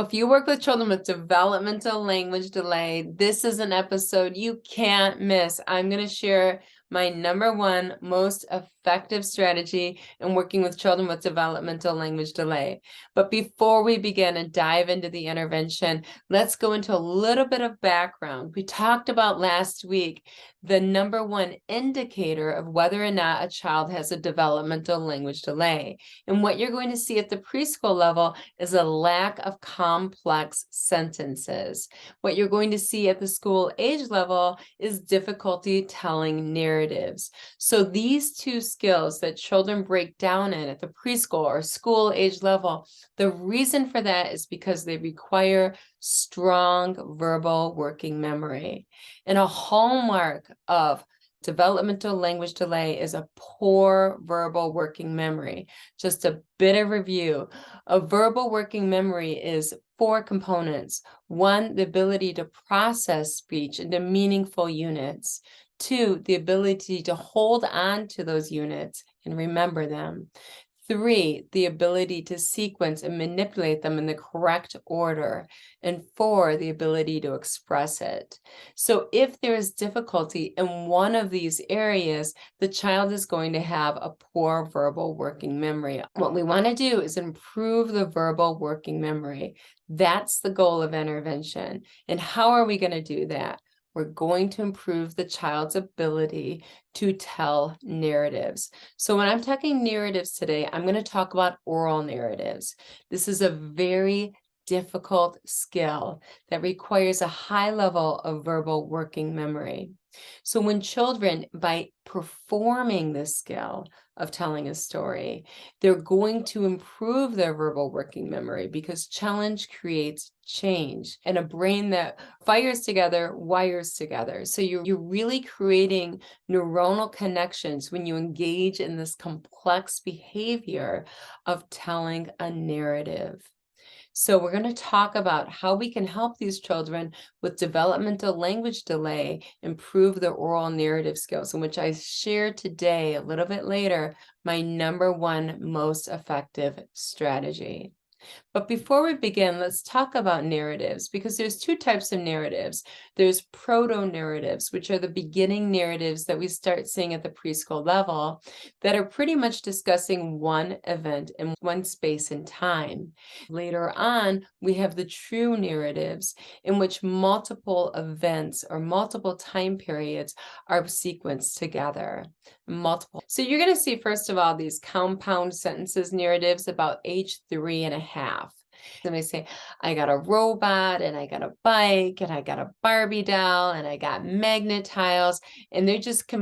If you work with children with developmental language delay, this is an episode you can't miss. I'm going to share my number one most effective strategy in working with children with developmental language delay. But before we begin and dive into the intervention, let's go into a little bit of background. We talked about last week the number one indicator of whether or not a child has a developmental language delay. And what you're going to see at the preschool level is a lack of complex sentences. What you're going to see at the school age level is difficulty telling narratives. So these two skills that children break down in at the preschool or school age level, the reason for that is because they require strong verbal working memory. And a hallmark of developmental language delay is a poor verbal working memory. Just a bit of review. A verbal working memory is 4 components. 1, the ability to process speech into meaningful units. 2, the ability to hold on to those units and remember them. 3, the ability to sequence and manipulate them in the correct order. And 4, the ability to express it. So if there is difficulty in one of these areas, the child is going to have a poor verbal working memory. What we want to do is improve the verbal working memory. That's the goal of intervention. And how are we going to do that? We're going to improve the child's ability to tell narratives. So when I'm talking narratives today, I'm going to talk about oral narratives. This is a very difficult skill that requires a high level of verbal working memory. So when children, by performing this skill of telling a story, they're going to improve their verbal working memory because challenge creates change, and a brain that fires together wires together. So you're really creating neuronal connections when you engage in this complex behavior of telling a narrative. So we're going to talk about how we can help these children with developmental language delay improve their oral narrative skills, in which I share today, a little bit later, my number one most effective strategy. But before we begin, let's talk about narratives, because there's 2 types of narratives. There's proto-narratives, which are the beginning narratives that we start seeing at the preschool level that are pretty much discussing one event in one space and time. Later on, we have the true narratives in which multiple events or multiple time periods are sequenced together. So you're going to see, first of all, these compound sentences narratives about age 3.5. And they say, I got a robot, and I got a bike, and I got a Barbie doll, and I got magnet tiles, and they're just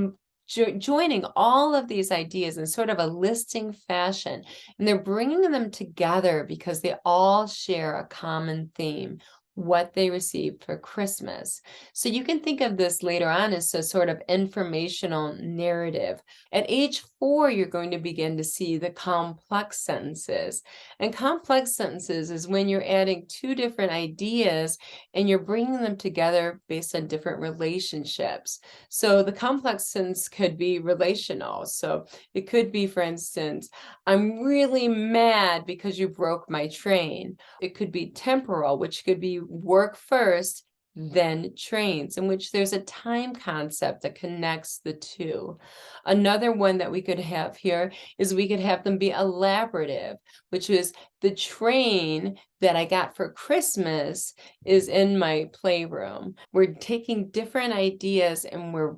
joining all of these ideas in sort of a listing fashion, and they're bringing them together because they all share a common theme: what they received for Christmas. So you can think of this later on as a sort of informational narrative. At age 4, you're going to begin to see the complex sentences. And complex sentences is when you're adding 2 different ideas and you're bringing them together based on different relationships. So the complex sentence could be relational. So it could be, for instance, I'm really mad because you broke my train. It could be temporal, which could be work first, then trains, in which there's a time concept that connects the 2. Another one that we could have here is we could have them be elaborative, which is the train that I got for Christmas is in my playroom. We're taking different ideas and we're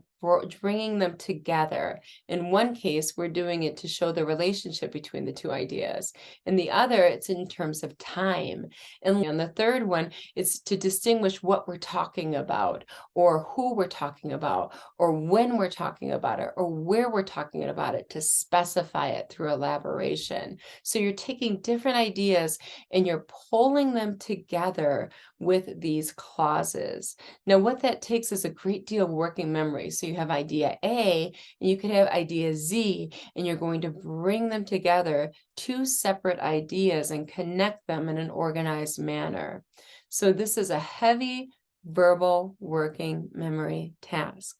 bringing them together. In one case, we're doing it to show the relationship between the 2 ideas. In the other, it's in terms of time. And on the third one, it's to distinguish what we're talking about, or who we're talking about, or when we're talking about it, or where we're talking about it, to specify it through elaboration. So you're taking different ideas and you're pulling them together with these clauses. Now, what that takes is a great deal of working memory. So you have idea A, and you could have idea Z, and you're going to bring them together, 2 separate ideas, and connect them in an organized manner. So this is a heavy verbal working memory task.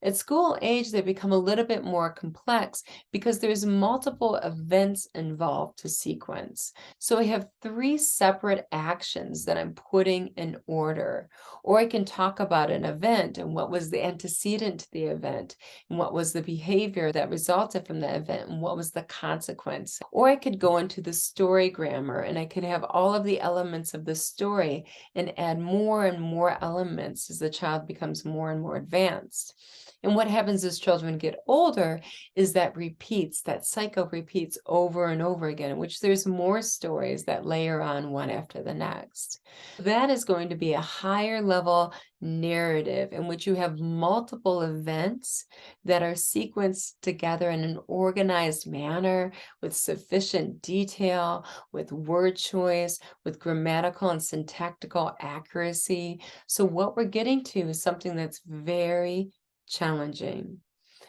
At school age, they become a little bit more complex because there's multiple events involved to sequence. So I have three separate actions that I'm putting in order. Or I can talk about an event and what was the antecedent to the event, and what was the behavior that resulted from the event, and what was the consequence. Or I could go into the story grammar and I could have all of the elements of the story and add more and more elements as the child becomes more and more advanced. And what happens as children get older is that cycle repeats over and over again, in which there's more stories that layer on one after the next. That is going to be a higher level narrative in which you have multiple events that are sequenced together in an organized manner with sufficient detail, with word choice, with grammatical and syntactical accuracy. So what we're getting to is something that's very challenging.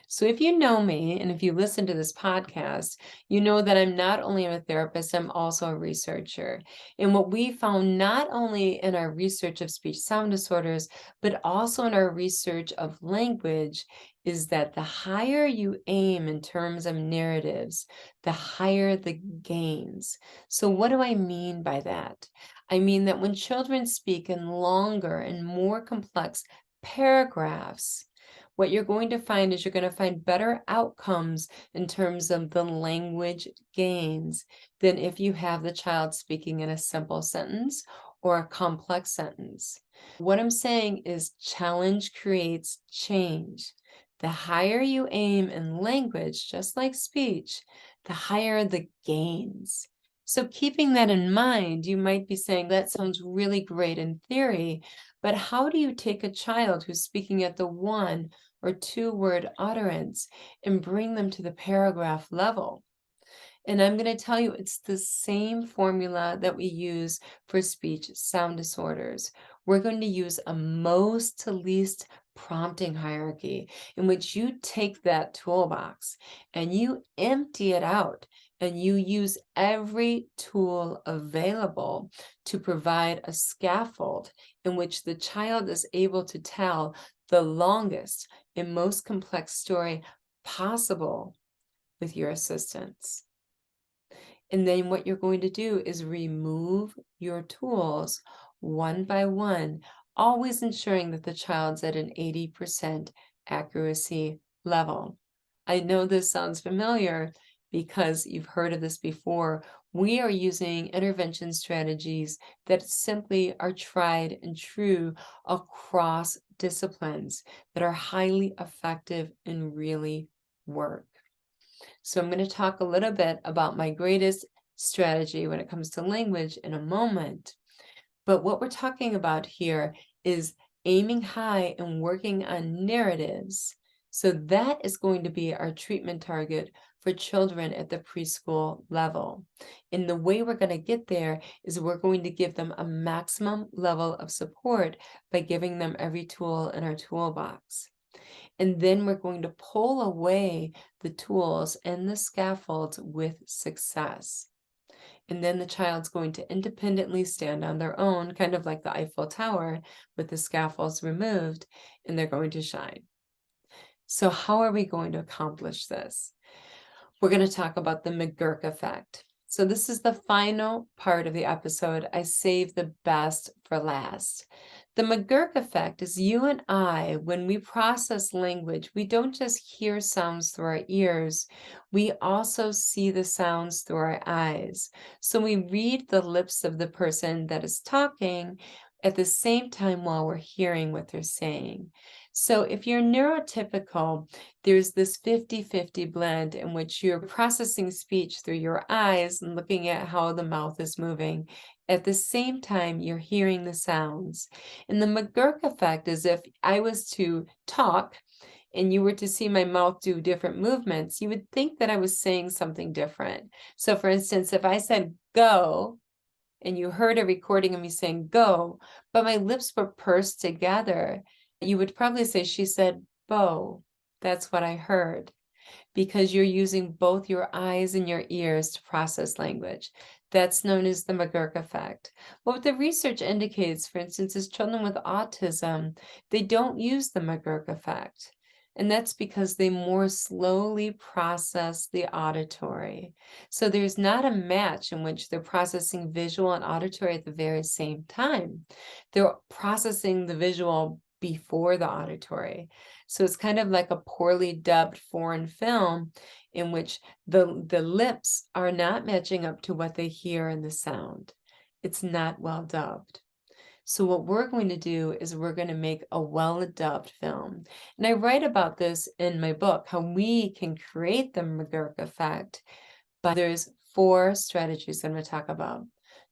So if you know me, and if you listen to this podcast, you know that I'm not only a therapist, I'm also a researcher. And what we found not only in our research of speech sound disorders, but also in our research of language, is that the higher you aim in terms of narratives, the higher the gains. So what do I mean by that? I mean that when children speak in longer and more complex paragraphs, what you're going to find is you're going to find better outcomes in terms of the language gains than if you have the child speaking in a simple sentence or a complex sentence. What I'm saying is challenge creates change. The higher you aim in language, just like speech, the higher the gains. So keeping that in mind, you might be saying, that sounds really great in theory, but how do you take a child who's speaking at the 1 or 2 word utterance and bring them to the paragraph level? And I'm going to tell you, it's the same formula that we use for speech sound disorders. We're going to use a most to least prompting hierarchy in which you take that toolbox and you empty it out and you use every tool available to provide a scaffold in which the child is able to tell the longest and most complex story possible with your assistance. And then what you're going to do is remove your tools one by one, always ensuring that the child's at an 80% accuracy level. I know this sounds familiar because you've heard of this before. We are using intervention strategies that simply are tried and true across disciplines that are highly effective and really work. So I'm going to talk a little bit about my greatest strategy when it comes to language in a moment. But what we're talking about here is aiming high and working on narratives. So that is going to be our treatment target for children at the preschool level. And the way we're going to get there is we're going to give them a maximum level of support by giving them every tool in our toolbox. And then we're going to pull away the tools and the scaffolds with success. And then the child's going to independently stand on their own, kind of like the Eiffel Tower with the scaffolds removed, and they're going to shine. So how are we going to accomplish this? We're going to talk about the McGurk effect. So this is the final part of the episode. I saved the best for last. The McGurk effect is you and I, when we process language, we don't just hear sounds through our ears, we also see the sounds through our eyes. So we read the lips of the person that is talking at the same time while we're hearing what they're saying. So if you're neurotypical, there's this 50-50 blend in which you're processing speech through your eyes and looking at how the mouth is moving. At the same time, you're hearing the sounds. And the McGurk effect is if I was to talk and you were to see my mouth do different movements, you would think that I was saying something different. So for instance, if I said go, and you heard a recording of me saying go, but my lips were pursed together, you would probably say she said bow. That's what I heard, because you're using both your eyes and your ears to process language. That's known as the McGurk effect. What the research indicates, for instance, is children with autism, they don't use the McGurk effect. And that's because they more slowly process the auditory. So there's not a match in which they're processing visual and auditory at the very same time. They're processing the visual before the auditory. So it's kind of like a poorly dubbed foreign film in which the lips are not matching up to what they hear in the sound. It's not well dubbed. So what we're going to do is we're going to make a well-dubbed film. And I write about this in my book, how we can create the McGurk effect. But there's 4 strategies I'm going to talk about.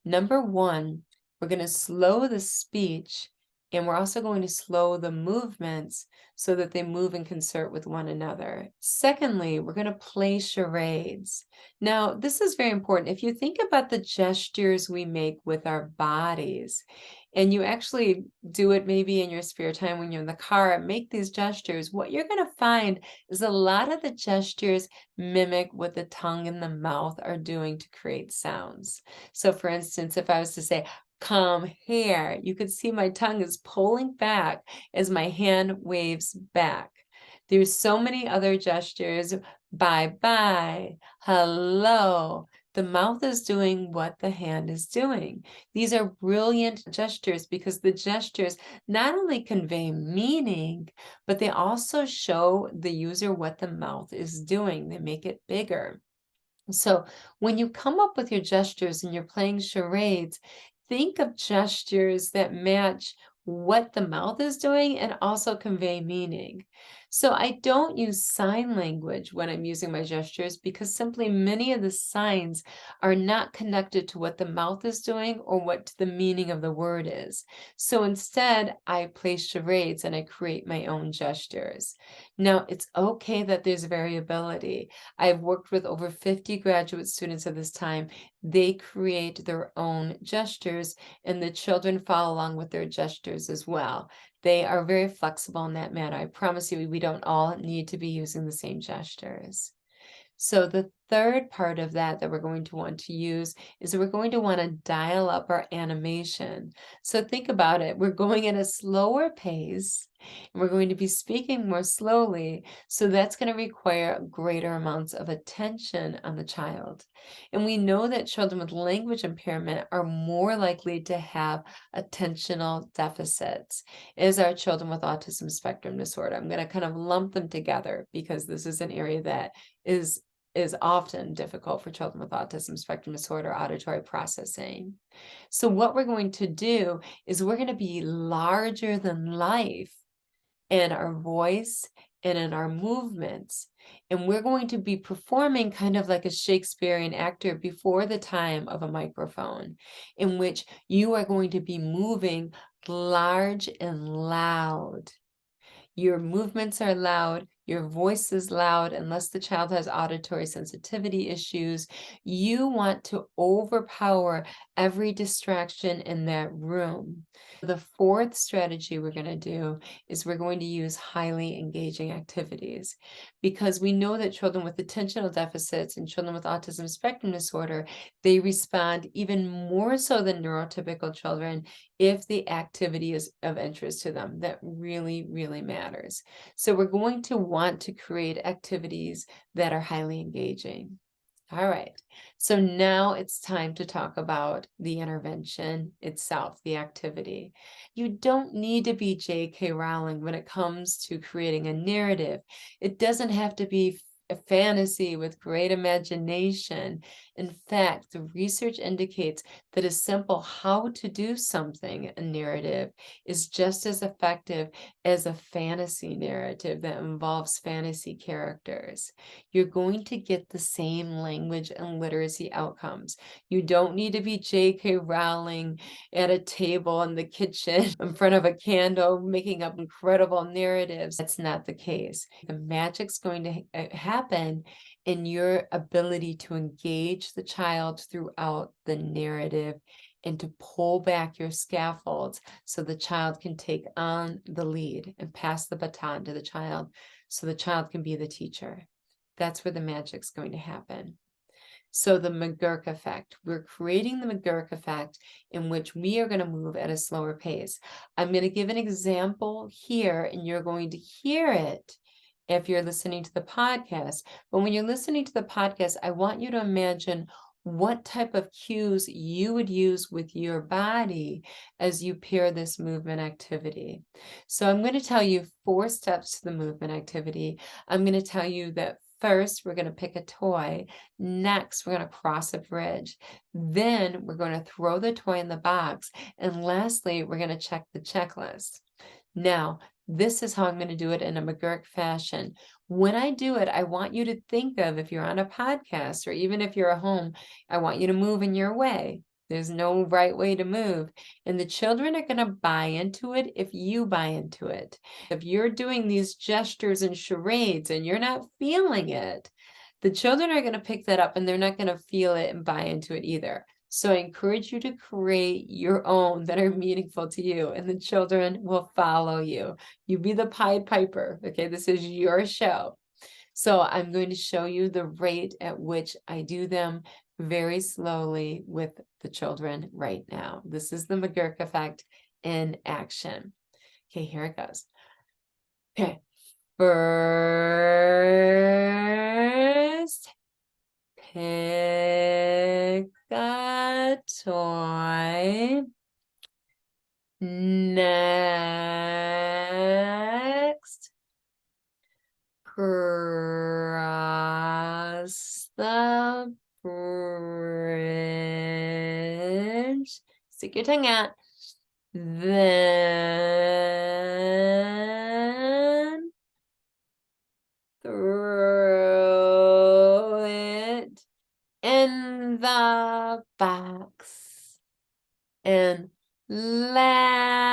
Number 1, we're going to slow the speech, and we're also going to slow the movements so that they move in concert with one another. Secondly, we're going to play charades. Now, this is very important. If you think about the gestures we make with our bodies, and you actually do it maybe in your spare time when you're in the car, make these gestures, what you're going to find is a lot of the gestures mimic what the tongue and the mouth are doing to create sounds. So for instance, if I was to say, come here, you could see my tongue is pulling back as my hand waves back. There's so many other gestures, bye-bye, hello. The mouth is doing what the hand is doing. These are brilliant gestures because the gestures not only convey meaning, but they also show the user what the mouth is doing. They make it bigger. So when you come up with your gestures and you're playing charades, think of gestures that match what the mouth is doing and also convey meaning. So I don't use sign language when I'm using my gestures because simply many of the signs are not connected to what the mouth is doing or what the meaning of the word is. So instead, I play charades and I create my own gestures. Now, it's okay that there's variability. I've worked with over 50 graduate students at this time. They create their own gestures, and the children follow along with their gestures as well. They are very flexible in that manner. I promise you, we don't all need to be using the same gestures. So the third part of that we're going to want to use is we're going to want to dial up our animation. So think about it. We're going at a slower pace, and we're going to be speaking more slowly. So that's going to require greater amounts of attention on the child. And we know that children with language impairment are more likely to have attentional deficits as are children with autism spectrum disorder. I'm going to kind of lump them together because this is an area that is often difficult for children with autism spectrum disorder auditory processing. So what we're going to do is we're going to be larger than life in our voice and in our movements. And we're going to be performing kind of like a Shakespearean actor before the time of a microphone, in which you are going to be moving large and loud. Your movements are loud, your voice is loud, unless the child has auditory sensitivity issues. You want to overpower every distraction in that room. The fourth strategy we're going to do is we're going to use highly engaging activities because we know that children with attentional deficits and children with autism spectrum disorder, they respond even more so than neurotypical children if the activity is of interest to them. That really, really matters. So we're going to want to create activities that are highly engaging. All right, so now it's time to talk about the intervention itself, the activity. You don't need to be J.K. Rowling when it comes to creating a narrative. It doesn't have to be a fantasy with great imagination. In fact, the research indicates that a simple how to do something, a narrative, is just as effective as a fantasy narrative that involves fantasy characters. You're going to get the same language and literacy outcomes. You don't need to be J.K. Rowling at a table in the kitchen in front of a candle making up incredible narratives. That's not the case. The magic's going to happen in your ability to engage the child throughout the narrative and to pull back your scaffolds so the child can take on the lead and pass the baton to the child so the child can be the teacher. That's where the magic's going to happen. So the McGurk effect, we're creating the McGurk effect in which we are going to move at a slower pace. I'm going to give an example here and you're going to hear it if you're listening to the podcast. But when you're listening to the podcast, I want you to imagine what type of cues you would use with your body as you pair this movement activity. So I'm going to tell you 4 steps to the movement activity. I'm going to tell you that first, we're going to pick a toy. Next, we're going to cross a bridge. Then we're going to throw the toy in the box. And lastly, we're going to check the checklist. Now, this is how I'm going to do it in a McGurk fashion. When I do it, I want you to think of, if you're on a podcast or even if you're at home, I want you to move in your way. There's no right way to move. And the children are going to buy into it if you buy into it. If you're doing these gestures and charades and you're not feeling it, the children are going to pick that up and they're not going to feel it and buy into it either. So I encourage you to create your own that are meaningful to you, and the children will follow you. You be the Pied Piper, okay? This is your show. So I'm going to show you the rate at which I do them very slowly with the children right now. This is the McGurk effect in action. Okay, here it goes. Okay, first, pick a toy. Next, cross the bridge. Stick your tongue out. Then throw it in the box. And lastly,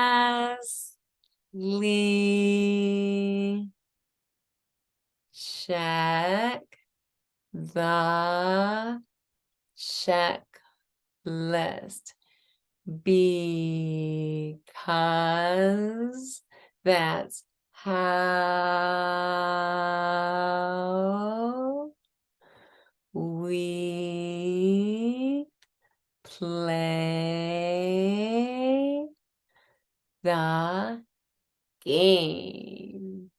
check the checklist, because that's how we play the game.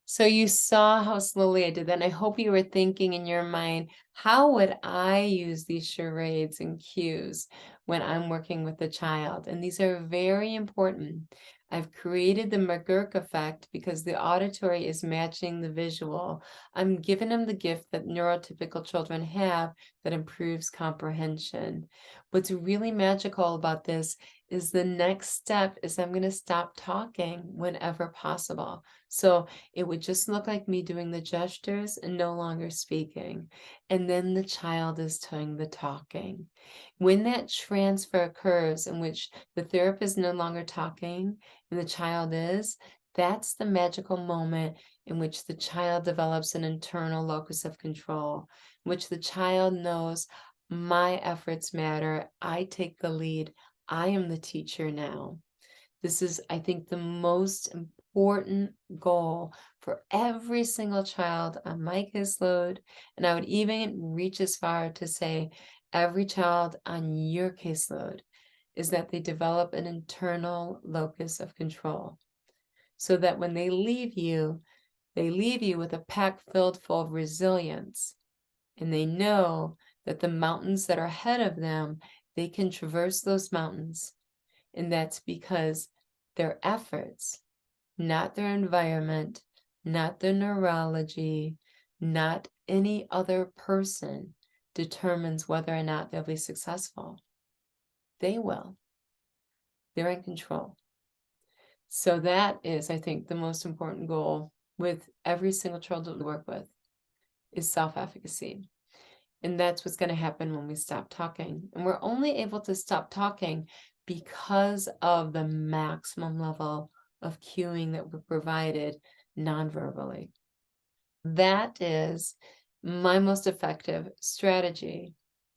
So you saw how slowly I did that, and I hope you were thinking in your mind, how would I use these charades and cues when I'm working with a child? And these are very important. I've created the McGurk effect because the auditory is matching the visual. I'm giving them the gift that neurotypical children have that improves comprehension. What's really magical about this is the next step is I'm going to stop talking whenever possible. So it would just look like me doing the gestures and no longer speaking. And then the child is doing the talking. When that transfer occurs in which the therapist is no longer talking and the child is, that's the magical moment in which the child develops an internal locus of control, in which the child knows my efforts matter. I take the lead. I am the teacher now. This is, I think, the most important goal for every single child on my caseload. And I would even reach as far to say every child on your caseload is that they develop an internal locus of control. So that when they leave you with a pack filled full of resilience. And they know that the mountains that are ahead of them, they can traverse those mountains. And that's because their efforts, not their environment, not their neurology, not any other person, determines whether or not they'll be successful. They will. They're in control. So that is, I think, the most important goal with every single child that we work with is self-efficacy. And that's what's going to happen when we stop talking. And we're only able to stop talking because of the maximum level of cueing that we're provided non-verbally. That is my most effective strategy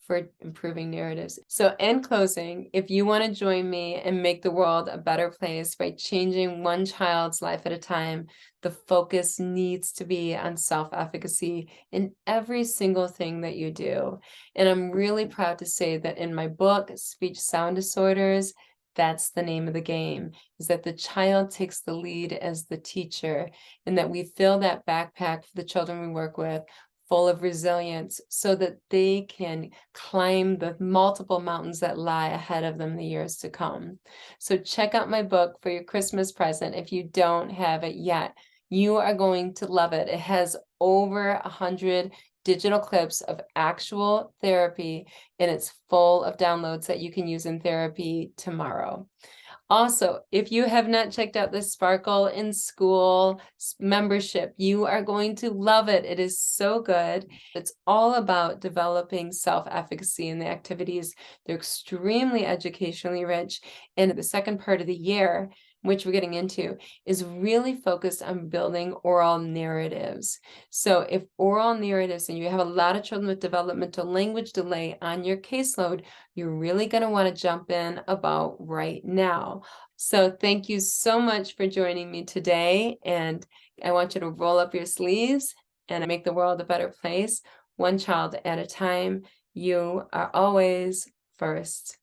for improving narratives. So in closing, if you want to join me and make the world a better place by changing one child's life at a time, the focus needs to be on self-efficacy in every single thing that you do. And I'm really proud to say that in my book, Speech Sound Disorders, That's the name of the game, is that the child takes the lead as the teacher, and that we fill that backpack for the children we work with full of resilience so that they can climb the multiple mountains that lie ahead of them in the years to come. So check out my book for your Christmas present if you don't have it yet. You are going to love it. It has over 100 digital clips of actual therapy, and it's full of downloads that you can use in therapy tomorrow. Also, if you have not checked out the Sparkle in School membership, you are going to love it. It is so good. It's all about developing self-efficacy in the activities. They're extremely educationally rich. And the second part of the year, which we're getting into, is really focused on building oral narratives. So if oral narratives, and you have a lot of children with developmental language delay on your caseload, you're really going to want to jump in about right now. So thank you so much for joining me today. And I want you to roll up your sleeves and make the world a better place, one child at a time. You are always first.